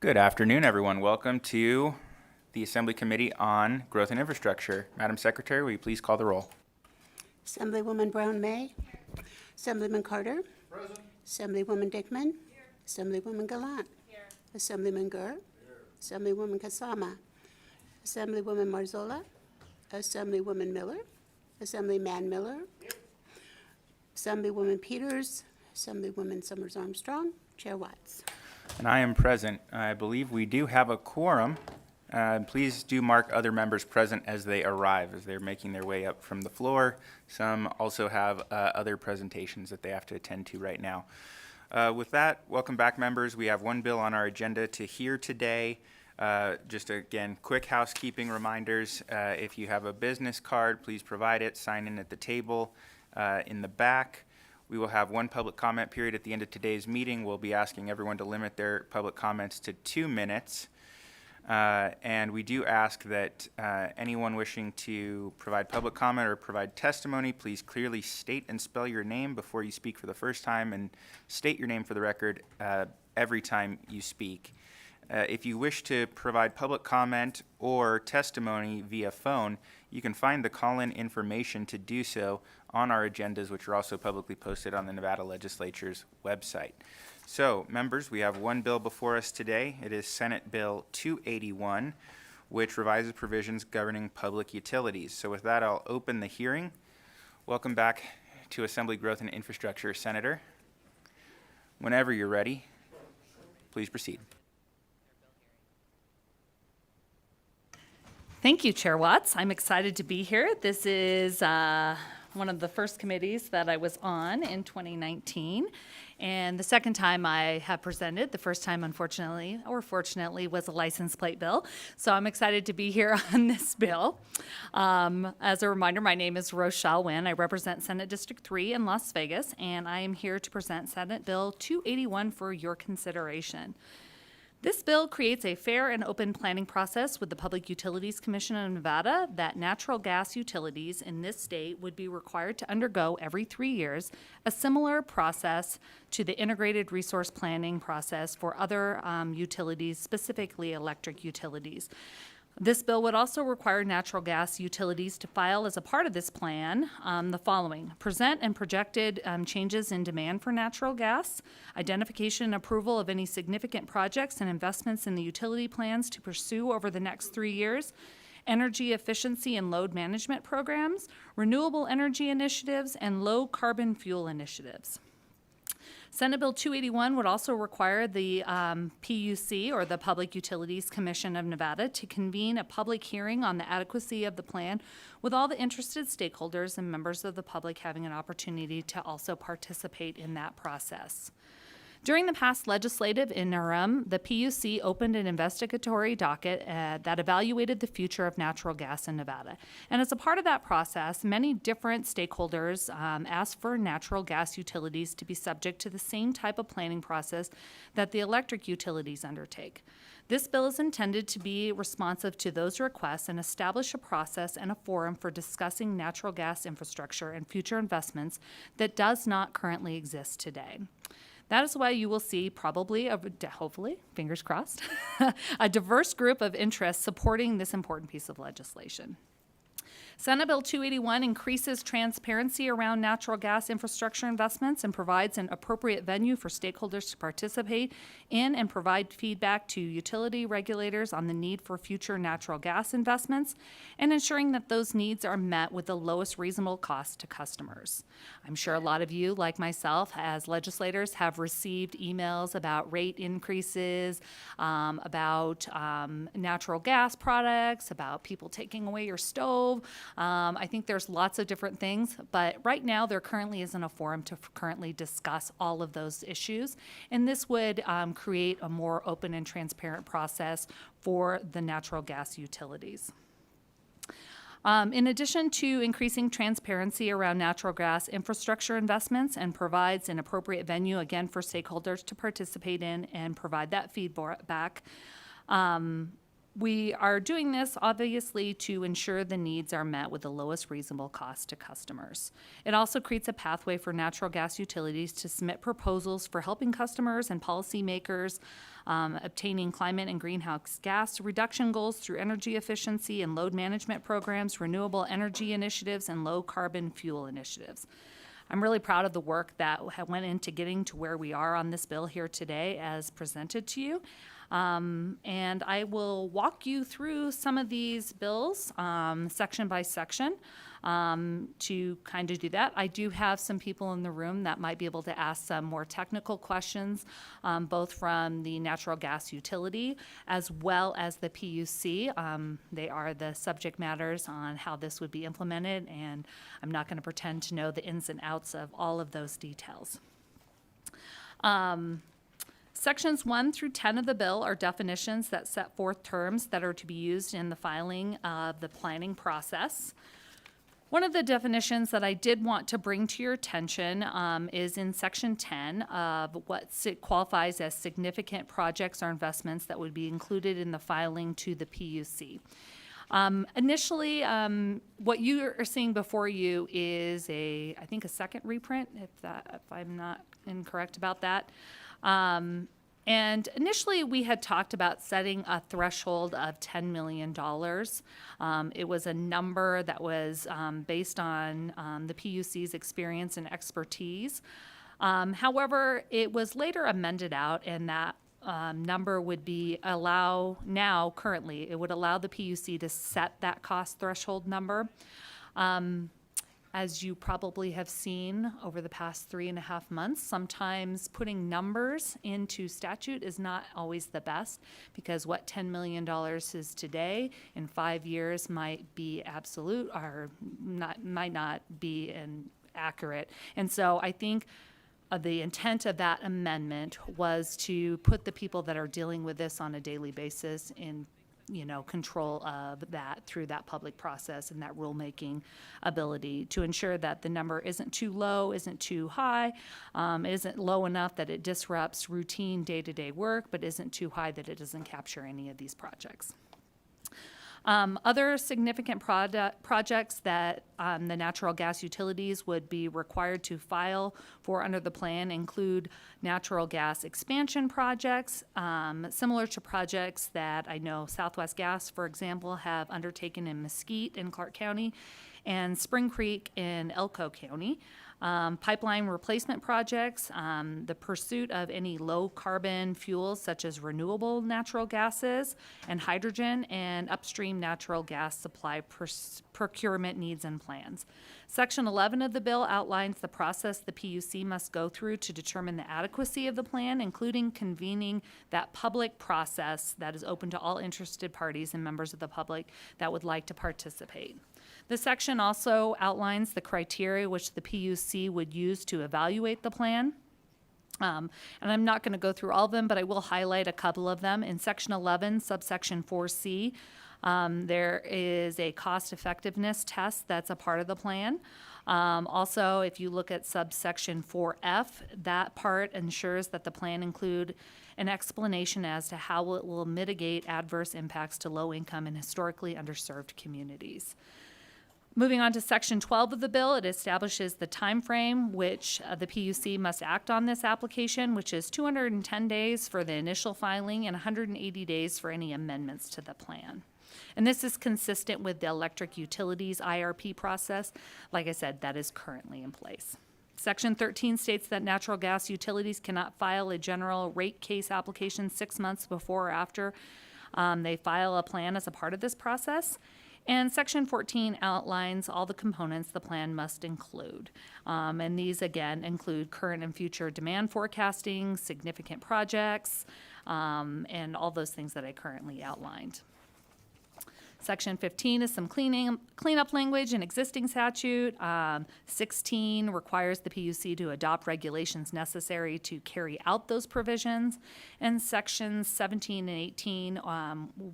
Good afternoon, everyone. Welcome to the Assembly Committee on Growth and Infrastructure. Madam Secretary, will you please call the roll? Assemblywoman Brown May. Assemblyman Carter. Present. Assemblywoman Dickman. Assemblywoman Gallant. Assemblyman Gurr. Assemblywoman Kasama. Assemblywoman Marzola. Assemblywoman Miller. Assemblyman Miller. Assemblywoman Peters. Assemblywoman Summers Armstrong. Chair Watts. And I am present. I believe we do have a quorum. Please do mark other members present as they arrive, as they're making their way up from the floor. Some also have other presentations that they have to attend to right now. With that, welcome back, members. We have one bill on our agenda to hear today. Just again, quick housekeeping reminders. If you have a business card, please provide it. Sign in at the table in the back. We will have one public comment period at the end of today's meeting. We'll be asking everyone to limit their public comments to 2 minutes. And we do ask that anyone wishing to provide public comment or provide testimony, please clearly state and spell your name before you speak for the first time, and state your name for the record every time you speak. If you wish to provide public comment or testimony via phone, you can find the call-in information to do so on our agendas, which are also publicly posted on the Nevada Legislature's website. So, members, we have one bill before us today. It is Senate Bill 281, which revises provisions governing public utilities. So with that, I'll open the hearing. Welcome back to Assembly Growth and Infrastructure, Senator. Whenever you're ready, please proceed. Thank you, Chair Watts. I'm excited to be here. This is one of the first committees that I was on in 2019, and the second time I have presented. The first time, unfortunately, or fortunately, was a license plate bill. So I'm excited to be here on this bill. As a reminder, my name is Rochelle Wynn. I represent Senate District 3 in Las Vegas, and I am here to present Senate Bill 281 for your consideration. This bill creates a fair and open planning process with the Public Utilities Commission of Nevada that natural gas utilities in this state would be required to undergo every 3 years, a similar process to the integrated resource planning process for other utilities, specifically electric utilities. This bill would also require natural gas utilities to file as a part of this plan the following: present and projected changes in demand for natural gas, identification and approval of any significant projects and investments in the utility plans to pursue over the next 3 years, energy efficiency and load management programs, renewable energy initiatives, and low carbon fuel initiatives. Senate Bill 281 would also require the PUC, or the Public Utilities Commission of Nevada, to convene a public hearing on the adequacy of the plan with all the interested stakeholders and members of the public having an opportunity to also participate in that process. During the past legislative interim, the PUC opened an investigatory docket that evaluated the future of natural gas in Nevada. And as a part of that process, many different stakeholders asked for natural gas utilities to be subject to the same type of planning process that the electric utilities undertake. This bill is intended to be responsive to those requests and establish a process and a forum for discussing natural gas infrastructure and future investments that does not currently exist today. That is why you will see probably, hopefully, fingers crossed, a diverse group of interests supporting this important piece of legislation. Senate Bill 281 increases transparency around natural gas infrastructure investments and provides an appropriate venue for stakeholders to participate in and provide feedback to utility regulators on the need for future natural gas investments and ensuring that those needs are met with the lowest reasonable cost to customers. I'm sure a lot of you, like myself, as legislators, have received emails about rate increases, about natural gas products, about people taking away your stove. I think there's lots of different things, but right now there currently isn't a forum to currently discuss all of those issues, and this would create a more open and transparent process for the natural gas utilities. In addition to increasing transparency around natural gas infrastructure investments, and provides an appropriate venue, again, for stakeholders to participate in and provide that feedback, We are doing this obviously to ensure the needs are met with the lowest reasonable cost to customers. It also creates a pathway for natural gas utilities to submit proposals for helping customers and policymakers obtaining climate and greenhouse gas reduction goals through energy efficiency and load management programs, renewable energy initiatives, and low carbon fuel initiatives. I'm really proud of the work that went into getting to where we are on this bill here today as presented to you. And I will walk you through some of these bills, section by section, to kind of do that. I do have some people in the room that might be able to ask some more technical questions, both from the natural gas utility as well as the PUC. They are the subject matters on how this would be implemented, and I'm not going to pretend to know the ins and outs of all of those details. Sections 1 through 10 of the bill are definitions that set forth terms that are to be used in the filing of the planning process. One of the definitions that I did want to bring to your attention is in Section 10 of what qualifies as significant projects or investments that would be included in the filing to the PUC. Initially, what you are seeing before you is I think a second reprint, if I'm not incorrect about that. And initially, we had talked about setting a threshold of $10 million. It was a number that was based on the PUC's experience and expertise. However, it was later amended out, and that number would be currently, it would allow the PUC to set that cost threshold number. As you probably have seen over the past 3.5 months, sometimes putting numbers into statute is not always the best, because what $10 million is today in 5 years might be absolute or might not be accurate. And so I think the intent of that amendment was to put the people that are dealing with this on a daily basis in control of that through that public process and that rulemaking ability to ensure that the number isn't too low, isn't too high, isn't low enough that it disrupts routine day-to-day work, but isn't too high that it doesn't capture any of these projects. Other significant projects that the natural gas utilities would be required to file for under the plan include natural gas expansion projects, similar to projects that I know Southwest Gas, for example, have undertaken in Mesquite in Clark County and Spring Creek in Elko County. Pipeline replacement projects, the pursuit of any low-carbon fuels such as renewable natural gases and hydrogen, and upstream natural gas supply procurement needs and plans. Section 11 of the bill outlines the process the PUC must go through to determine the adequacy of the plan, including convening that public process that is open to all interested parties and members of the public that would like to participate. This section also outlines the criteria which the PUC would use to evaluate the plan. And I'm not going to go through all of them, but I will highlight a couple of them. In Section 11, subsection 4C, there is a cost effectiveness test that's a part of the plan. Also, if you look at subsection 4F, that part ensures that the plan include an explanation as to how it will mitigate adverse impacts to low-income and historically underserved communities. Moving on to Section 12 of the bill, it establishes the time frame which the PUC must act on this application, which is 210 days for the initial filing and 180 days for any amendments to the plan. And this is consistent with the electric utilities IRP process. Like I said, that is currently in place. Section 13 states that natural gas utilities cannot file a general rate case application 6 months before or after they file a plan as a part of this process. And Section 14 outlines all the components the plan must include. And these, again, include current and future demand forecasting, significant projects, and all those things that I currently outlined. Section 15 is some cleanup language in existing statute. 16 requires the PUC to adopt regulations necessary to carry out those provisions. And sections 17 and 18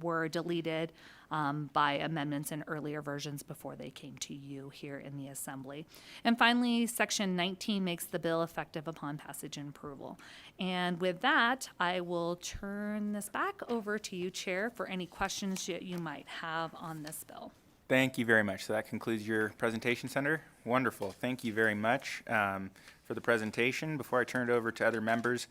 were deleted by amendments in earlier versions before they came to you here in the Assembly. And finally, Section 19 makes the bill effective upon passage and approval. And with that, I will turn this back over to you, Chair, for any questions that you might have on this bill. Thank you very much. So that concludes your presentation, Senator. Wonderful. Thank you very much for the presentation. Before I turn it over to other members,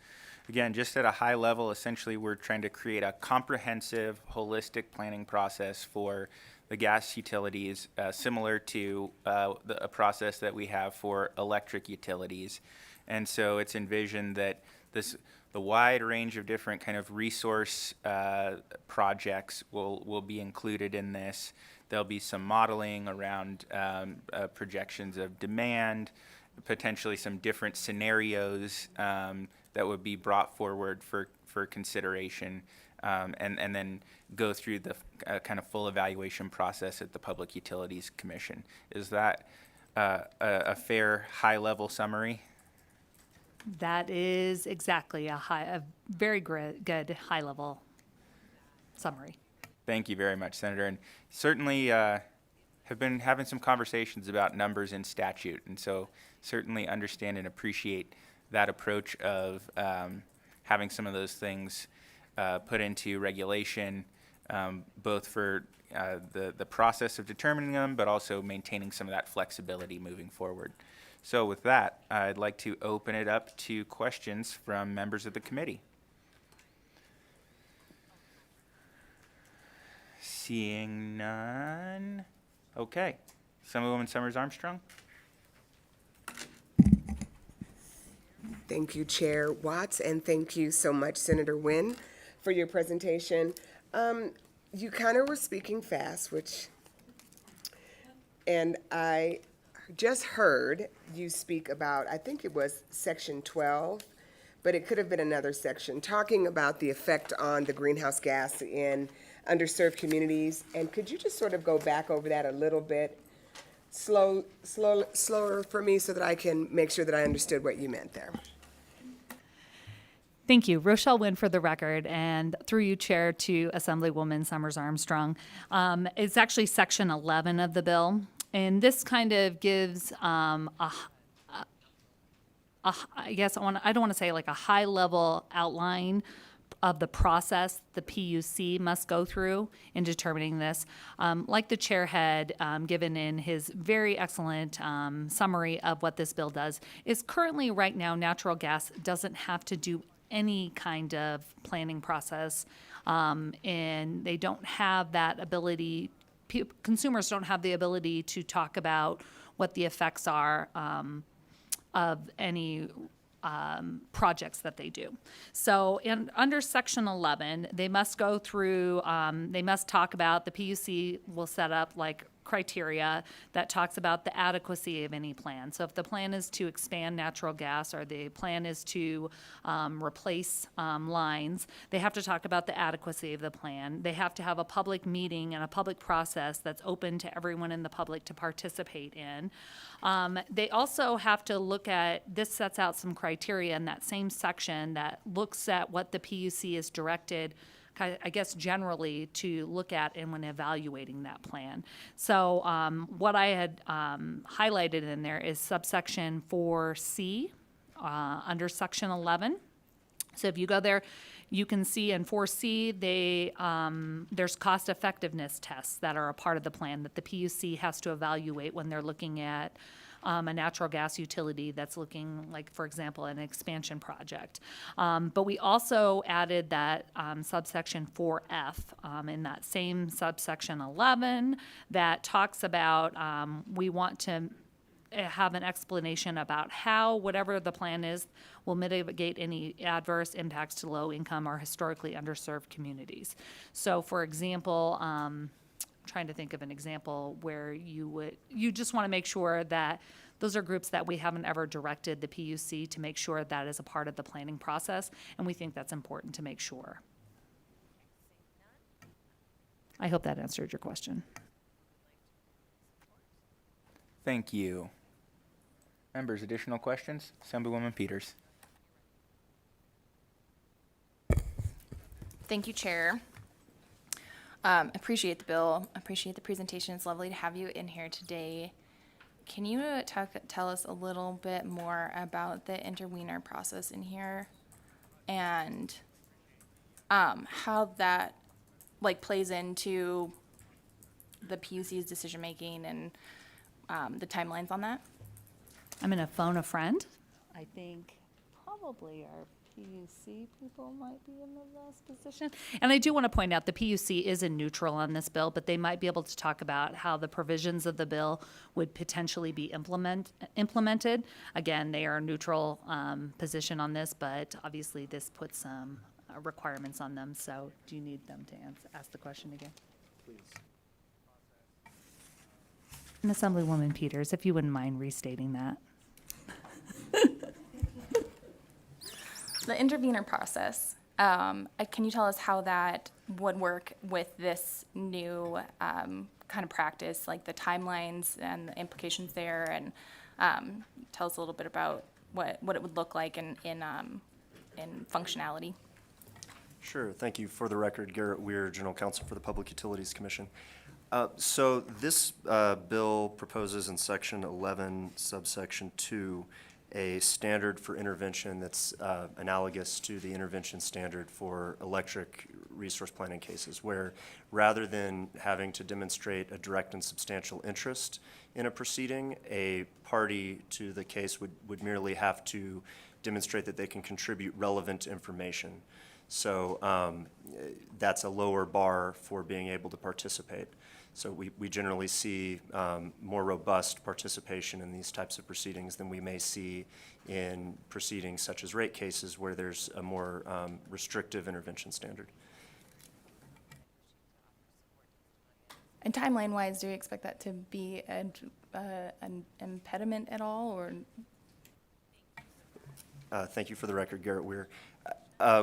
again, just at a high level, essentially we're trying to create a comprehensive, holistic planning process for the gas utilities, similar to a process that we have for electric utilities. And so it's envisioned that the wide range of different kind of resource projects will be included in this. There'll be some modeling around projections of demand, potentially some different scenarios that would be brought forward for consideration, and then go through the kind of full evaluation process at the Public Utilities Commission. Is that a fair high-level summary? That is exactly a very good high-level summary. Thank you very much, Senator. And certainly have been having some conversations about numbers in statute, and so certainly understand and appreciate that approach of having some of those things put into regulation, both for the process of determining them, but also maintaining some of that flexibility moving forward. So with that, I'd like to open it up to questions from members of the committee. Seeing none. Okay. Assemblywoman Summers Armstrong. Thank you, Chair Watts, and thank you so much, Senator Nguyen, for your presentation. You kind of were speaking fast, and I just heard you speak about, I think it was Section 12, but it could have been another section, talking about the effect on the greenhouse gas in underserved communities. And could you just sort of go back over that a little bit, slower for me, so that I can make sure that I understood what you meant there? Thank you. Rochelle Nguyen for the record, and through you, Chair, to Assemblywoman Summers Armstrong. It's actually Section 11 of the bill, and this kind of gives I guess I don't want to say like a high-level outline of the process the PUC must go through in determining this. Like the chair had given in his very excellent summary of what this bill does, is currently right now natural gas doesn't have to do any kind of planning process, and they don't have that ability, consumers don't have the ability to talk about what the effects are of any projects that they do. So under Section 11, they must go through, they must talk about, the PUC will set up like criteria that talks about the adequacy of any plan. So if the plan is to expand natural gas or the plan is to replace lines, they have to talk about the adequacy of the plan. They have to have a public meeting and a public process that's open to everyone in the public to participate in. They also have to look at, this sets out some criteria in that same section that looks at what the PUC is directed, I guess generally, to look at and when evaluating that plan. So what I had highlighted in there is subsection 4C under Section 11. So if you go there, you can see in 4C, there's cost effectiveness tests that are a part of the plan that the PUC has to evaluate when they're looking at a natural gas utility that's looking like, for example, an expansion project. But we also added that subsection 4F in that same subsection 11 that talks about we want to have an explanation about how whatever the plan is will mitigate any adverse impacts to low-income or historically underserved communities. So, for example, trying to think of an example where you just want to make sure that those are groups that we haven't ever directed the PUC to make sure that is a part of the planning process, and we think that's important to make sure. I hope that answered your question. Thank you. Members, additional questions? Assemblywoman Peters. Thank you, Chair. Appreciate the bill, appreciate the presentation. It's lovely to have you in here today. Can you tell us a little bit more about the intervenor process in here and how that plays into the PUC's decision making and the timelines on that? I'm going to phone a friend. I think probably our PUC people might be in the best position. And I do want to point out the PUC isn't neutral on this bill, but they might be able to talk about how the provisions of the bill would potentially be implemented. Again, they are a neutral position on this, but obviously this puts some requirements on them. So do you need them to ask the question again? Please. And Assemblywoman Peters, if you wouldn't mind restating that. The intervenor process, can you tell us how that would work with this new kind of practice, like the timelines and the implications there, and tell us a little bit about what it would look like in functionality? Sure. Thank you. For the record, Garrett Weir, General Counsel for the Public Utilities Commission. So this bill proposes in Section 11, subsection 2, a standard for intervention that's analogous to the intervention standard for electric resource planning cases, where rather than having to demonstrate a direct and substantial interest in a proceeding, a party to the case would merely have to demonstrate that they can contribute relevant information. So that's a lower bar for being able to participate. So we generally see more robust participation in these types of proceedings than we may see in proceedings such as rate cases where there's a more restrictive intervention standard. And timeline-wise, do you expect that to be an impediment at all, or? Thank you. For the record, Garrett Weir.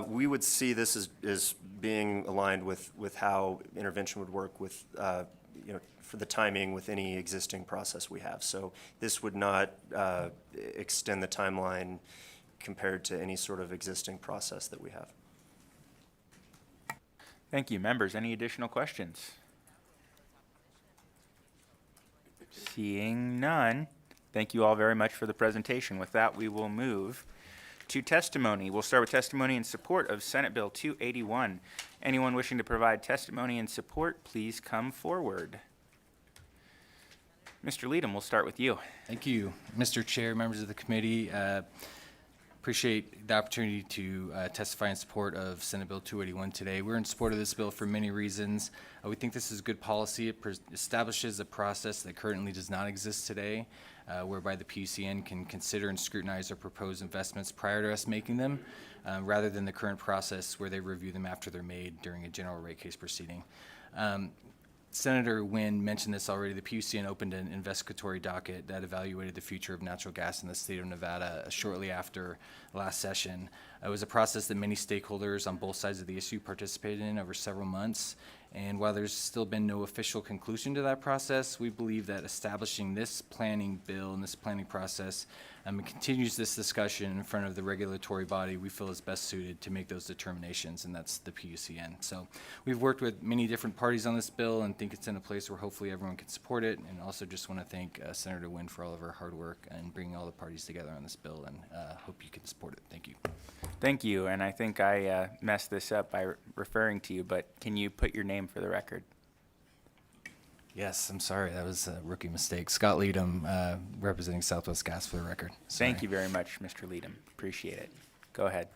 We would see this as being aligned with how intervention would work with, for the timing with any existing process we have. So this would not extend the timeline compared to any sort of existing process that we have. Thank you. Members, any additional questions? Seeing none, thank you all very much for the presentation. With that, we will move to testimony. We'll start with testimony in support of Senate Bill 281. Anyone wishing to provide testimony in support, please come forward. Mr. Leadham, we'll start with you. Thank you, Mr. Chair, members of the committee. Appreciate the opportunity to testify in support of Senate Bill 281 today. We're in support of this bill for many reasons. We think this is good policy. It establishes a process that currently does not exist today, whereby the PUCN can consider and scrutinize our proposed investments prior to us making them, rather than the current process where they review them after they're made during a general rate case proceeding. Senator Nguyen mentioned this already. The PUCN opened an investigatory docket that evaluated the future of natural gas in the state of Nevada shortly after last session. It was a process that many stakeholders on both sides of the issue participated in over several months. And while there's still been no official conclusion to that process, we believe that establishing this planning bill and this planning process continues this discussion in front of the regulatory body we feel is best suited to make those determinations, and that's the PUCN. So we've worked with many different parties on this bill and think it's in a place where hopefully everyone can support it. And also just want to thank Senator Nguyen for all of her hard work and bringing all the parties together on this bill, and hope you can support it. Thank you. Thank you, and I think I messed this up by referring to you, but can you put your name for the record? Yes, I'm sorry. That was a rookie mistake. Scott Leadham, representing Southwest Gas for the record. Sorry. Thank you very much, Mr. Leadham. Appreciate it. Go ahead.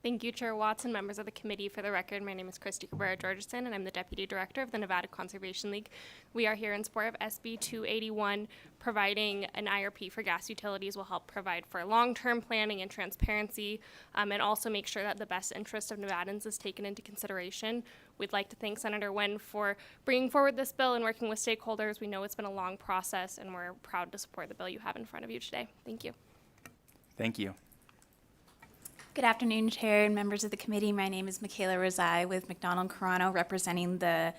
Thank you, Chair Watson, members of the committee. For the record, my name is Christy Cabrera-Georgeson, and I'm the Deputy Director of the Nevada Conservation League. We are here in support of SB 281. Providing an IRP for gas utilities will help provide for long-term planning and transparency, and also make sure that the best interest of Nevadans is taken into consideration. We'd like to thank Senator Nguyen for bringing forward this bill and working with stakeholders. We know it's been a long process, and we're proud to support the bill you have in front of you today. Thank you. Thank you. Good afternoon, Chair and members of the committee. My name is Michaela Rosai with McDonald Carano, representing the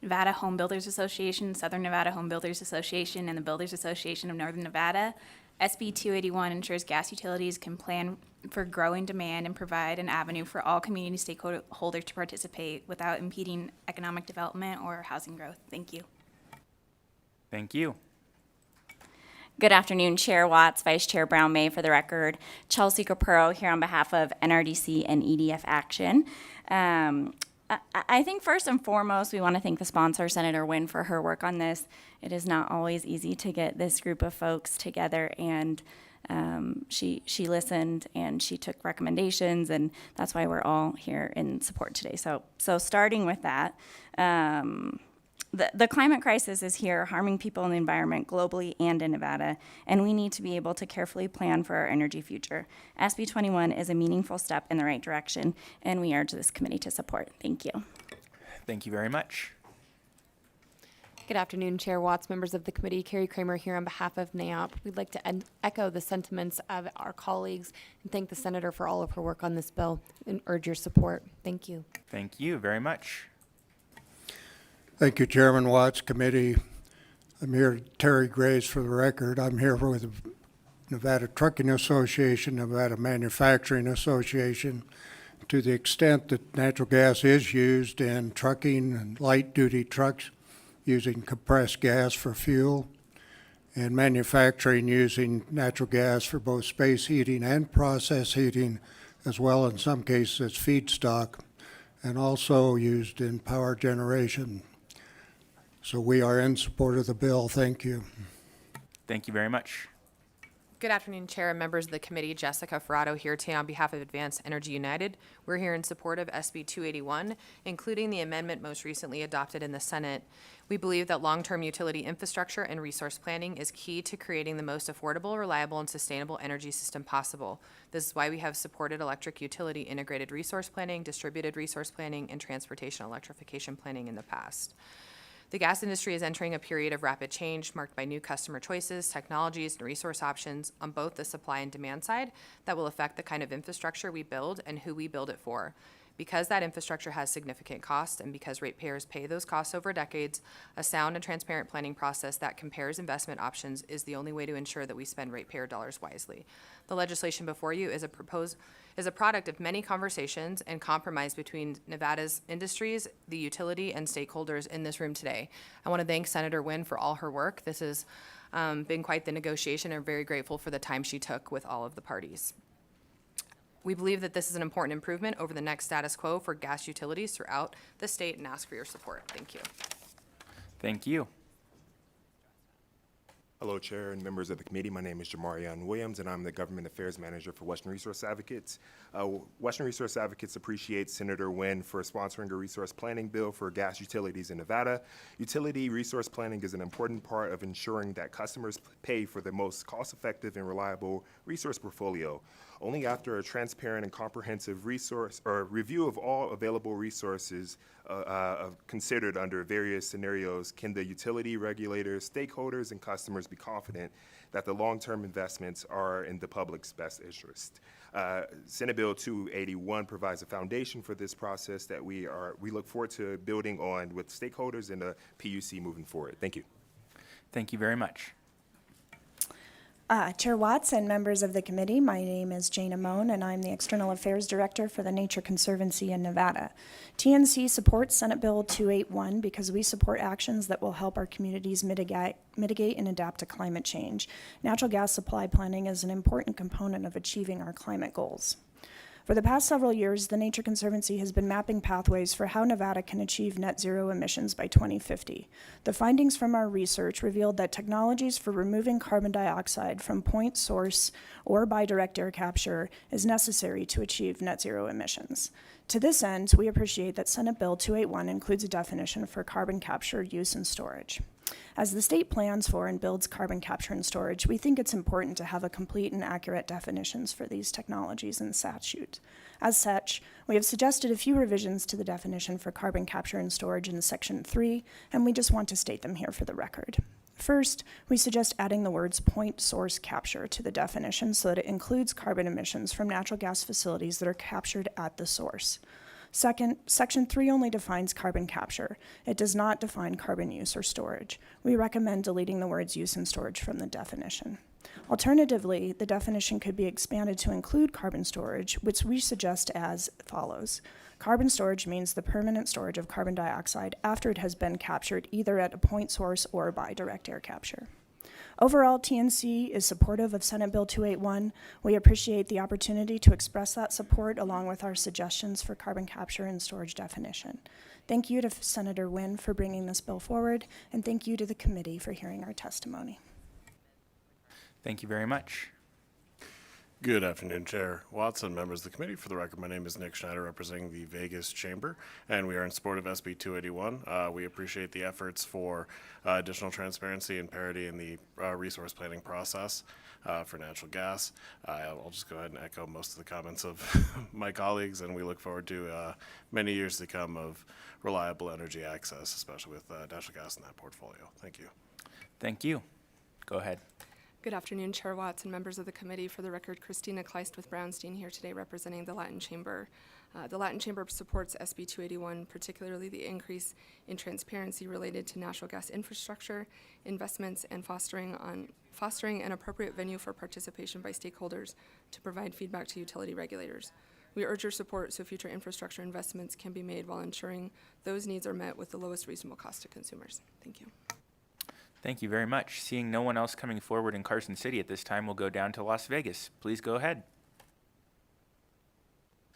Nevada Home Builders Association, Southern Nevada Home Builders Association, and the Builders Association of Northern Nevada. SB 281 ensures gas utilities can plan for growing demand and provide an avenue for all community stakeholders to participate without impeding economic development or housing growth. Thank you. Thank you. Good afternoon, Chair Watts, Vice Chair Brown May, for the record. Chelsea Capurro here on behalf of NRDC and EDF Action. I think first and foremost, we want to thank the sponsor, Senator Wynn, for her work on this. It is not always easy to get this group of folks together, and she listened and she took recommendations, and that's why we're all here in support today. So starting with that, the climate crisis is here, harming people and the environment globally and in Nevada, and we need to be able to carefully plan for our energy future. SB 21 is a meaningful step in the right direction, and we urge this committee to support. Thank you. Thank you very much. Good afternoon, Chair Watts, members of the committee. Carrie Kramer here on behalf of NAOP. We'd like to echo the sentiments of our colleagues and thank the Senator for all of her work on this bill and urge your support. Thank you. Thank you very much. Thank you, Chairman Watts, committee. I'm here, Terry Graves, for the record. I'm here with the Nevada Trucking Association, Nevada Manufacturing Association. To the extent that natural gas is used in trucking and light-duty trucks, using compressed gas for fuel, and manufacturing using natural gas for both space heating and process heating, as well in some cases as feedstock, and also used in power generation. So we are in support of the bill. Thank you. Thank you very much. Good afternoon, Chair and members of the committee. Jessica Ferrato here today on behalf of Advanced Energy United. We're here in support of SB 281, including the amendment most recently adopted in the Senate. We believe that long-term utility infrastructure and resource planning is key to creating the most affordable, reliable, and sustainable energy system possible. This is why we have supported electric utility integrated resource planning, distributed resource planning, and transportation electrification planning in the past. The gas industry is entering a period of rapid change marked by new customer choices, technologies, and resource options on both the supply and demand side that will affect the kind of infrastructure we build and who we build it for. Because that infrastructure has significant costs and because ratepayers pay those costs over decades, a sound and transparent planning process that compares investment options is the only way to ensure that we spend ratepayer dollars wisely. The legislation before you is a product of many conversations and compromise between Nevada's industries, the utility, and stakeholders in this room today. I want to thank Senator Wynn for all her work. This has been quite the negotiation, and I'm very grateful for the time she took with all of the parties. We believe that this is an important improvement over the next status quo for gas utilities throughout the state and ask for your support. Thank you. Thank you. Hello, Chair and members of the committee. My name is Jamarian Williams, and I'm the Government Affairs Manager for Western Resource Advocates. Western Resource Advocates appreciates Senator Wynn for sponsoring a resource planning bill for gas utilities in Nevada. Utility resource planning is an important part of ensuring that customers pay for the most cost-effective and reliable resource portfolio. Only after a transparent and comprehensive resource or review of all available resources considered under various scenarios can the utility regulators, stakeholders, and customers be confident that the long-term investments are in the public's best interest. Senate Bill 281 provides a foundation for this process that we look forward to building on with stakeholders and the PUC moving forward. Thank you. Thank you very much. Chair Watts and members of the committee, my name is Jane Amone, and I'm the External Affairs Director for the Nature Conservancy in Nevada. TNC supports Senate Bill 281 because we support actions that will help our communities mitigate and adapt to climate change. Natural gas supply planning is an important component of achieving our climate goals. For the past several years, the Nature Conservancy has been mapping pathways for how Nevada can achieve net zero emissions by 2050. The findings from our research revealed that technologies for removing carbon dioxide from point source or by direct air capture is necessary to achieve net zero emissions. To this end, we appreciate that Senate Bill 281 includes a definition for carbon capture, use, and storage. As the state plans for and builds carbon capture and storage, we think it's important to have a complete and accurate definitions for these technologies in statute. As such, we have suggested a few revisions to the definition for carbon capture and storage in Section 3, and we just want to state them here for the record. First, we suggest adding the words point source capture to the definition so that it includes carbon emissions from natural gas facilities that are captured at the source. Second, Section 3 only defines carbon capture. It does not define carbon use or storage. We recommend deleting the words use and storage from the definition. Alternatively, the definition could be expanded to include carbon storage, which we suggest as follows. Carbon storage means the permanent storage of carbon dioxide after it has been captured either at a point source or by direct air capture. Overall, TNC is supportive of Senate Bill 281. We appreciate the opportunity to express that support along with our suggestions for carbon capture and storage definition. Thank you to Senator Wynn for bringing this bill forward, and thank you to the committee for hearing our testimony. Thank you very much. Good afternoon, Chair Watson, members of the committee. For the record, my name is Nick Schneider, representing the Vegas Chamber, and we are in support of SB 281. We appreciate the efforts for additional transparency and parity in the resource planning process for natural gas. I'll just go ahead and echo most of the comments of my colleagues, and we look forward to many years to come of reliable energy access, especially with natural gas in that portfolio. Thank you. Thank you. Go ahead. Good afternoon, Chair Watts and members of the committee. For the record, Christina Kleist with Brownstein here today representing the Latin Chamber. The Latin Chamber supports SB 281, particularly the increase in transparency related to natural gas infrastructure, investments, and fostering an appropriate venue for participation by stakeholders to provide feedback to utility regulators. We urge your support so future infrastructure investments can be made while ensuring those needs are met with the lowest reasonable cost to consumers. Thank you. Thank you very much. Seeing no one else coming forward in Carson City at this time, we'll go down to Las Vegas. Please go ahead.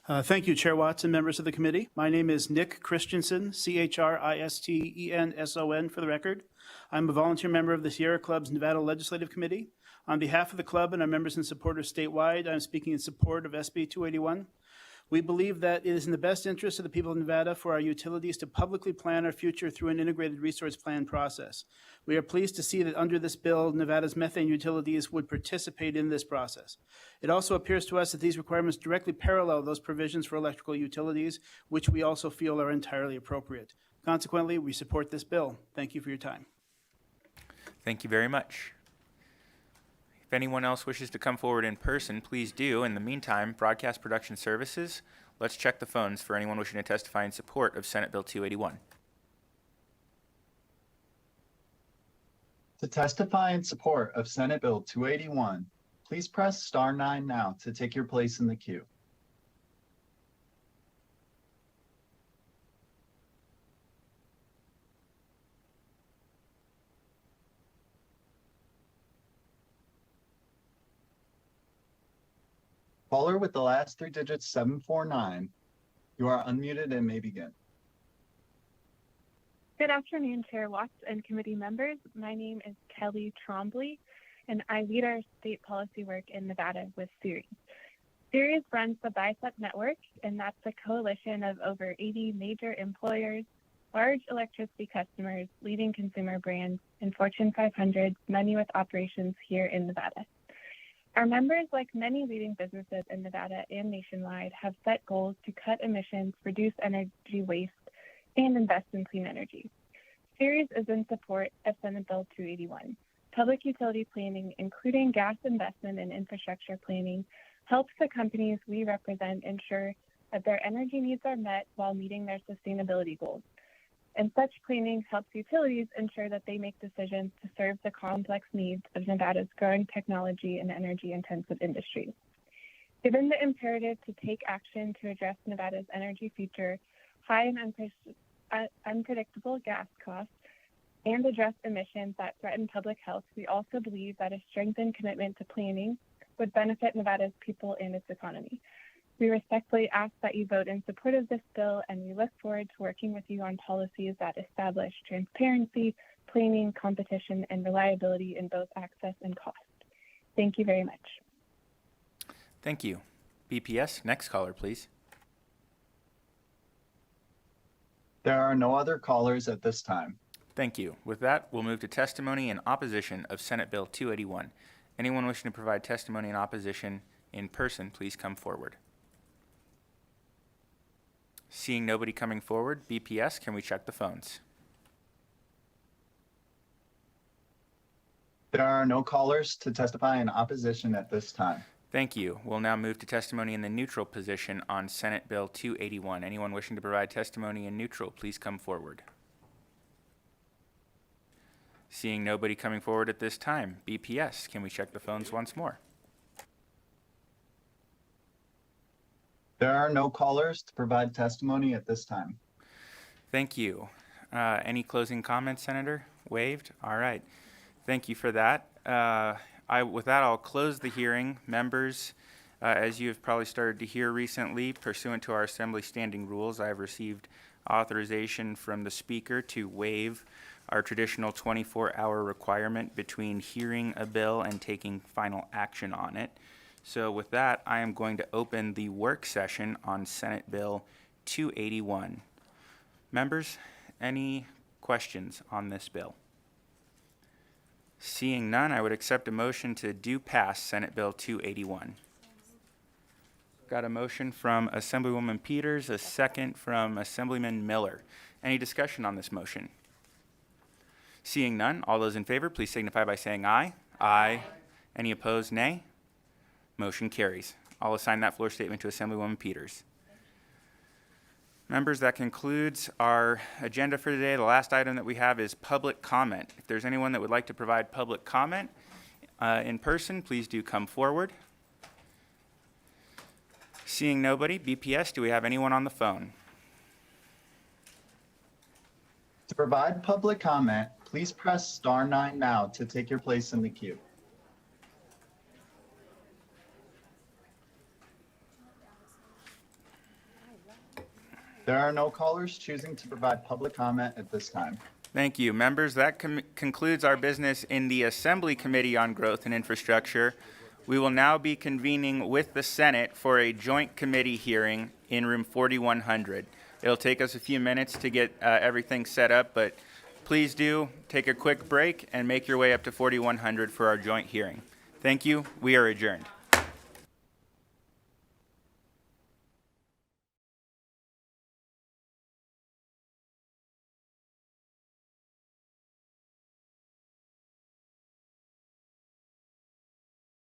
Thank you, Chair Watts and members of the committee. My name is Nick Christensen, Christenson, for the record. I'm a volunteer member of the Sierra Club's Nevada Legislative Committee. On behalf of the club and our members and supporters statewide, I'm speaking in support of SB 281. We believe that it is in the best interest of the people of Nevada for our utilities to publicly plan our future through an integrated resource plan process. We are pleased to see that under this bill, Nevada's methane utilities would participate in this process. It also appears to us that these requirements directly parallel those provisions for electrical utilities, which we also feel are entirely appropriate. Consequently, we support this bill. Thank you for your time. Thank you very much. If anyone else wishes to come forward in person, please do. In the meantime, Broadcast Production Services, let's check the phones for anyone wishing to testify in support of Senate Bill 281. To testify in support of Senate Bill 281, please press star 9 now to take your place in the queue. Caller with the last 3 digits 749, you are unmuted and may begin. Good afternoon, Chair Watts and committee members. My name is Kelly Trombley, and I lead our state policy work in Nevada with Ceres. Ceres runs the BICEP network, and that's a coalition of over 80 major employers, large electricity customers, leading consumer brands, and Fortune 500, many with operations here in Nevada. Our members, like many leading businesses in Nevada and nationwide, have set goals to cut emissions, reduce energy waste, and invest in clean energy. Ceres is in support of Senate Bill 281. Public utility planning, including gas investment and infrastructure planning, helps the companies we represent ensure that their energy needs are met while meeting their sustainability goals. And such planning helps utilities ensure that they make decisions to serve the complex needs of Nevada's growing technology and energy-intensive industries. Given the imperative to take action to address Nevada's energy future, high and unpredictable gas costs, and address emissions that threaten public health, we also believe that a strengthened commitment to planning would benefit Nevada's people and its economy. We respectfully ask that you vote in support of this bill, and we look forward to working with you on policies that establish transparency, planning, competition, and reliability in both access and cost. Thank you very much. Thank you. BPS, next caller, please. There are no other callers at this time. Thank you. With that, we'll move to testimony in opposition of Senate Bill 281. Anyone wishing to provide testimony in opposition in person, please come forward. Seeing nobody coming forward, BPS, can we check the phones? There are no callers to testify in opposition at this time. Thank you. We'll now move to testimony in the neutral position on Senate Bill 281. Anyone wishing to provide testimony in neutral, please come forward. Seeing nobody coming forward at this time, BPS, can we check the phones once more? There are no callers to provide testimony at this time. Thank you. Any closing comments, Senator? Waived? All right. Thank you for that. With that, I'll close the hearing. Members, as you have probably started to hear recently, pursuant to our Assembly standing rules, I have received authorization from the Speaker to waive our traditional 24-hour requirement between hearing a bill and taking final action on it. So with that, I am going to open the work session on Senate Bill 281. Members, any questions on this bill? Seeing none, I would accept a motion to do pass Senate Bill 281. Got a motion from Assemblywoman Peters, a second from Assemblyman Miller. Any discussion on this motion? Seeing none, all those in favor, please signify by saying aye. Aye. Any opposed, nay? Motion carries. I'll assign that floor statement to Assemblywoman Peters. Members, that concludes our agenda for today. The last item that we have is public comment. If there's anyone that would like to provide public comment in person, please do come forward. Seeing nobody, BPS, do we have anyone on the phone? To provide public comment, please press *9 now to take your place in the queue. There are no callers choosing to provide public comment at this time. Thank you. Members, that concludes our business in the Assembly Committee on Growth and Infrastructure. We will now be convening with the Senate for a joint committee hearing in room 4100. It'll take us a few minutes to get everything set up, but please do take a quick break and make your way up to 4100 for our joint hearing. Thank you. We are adjourned.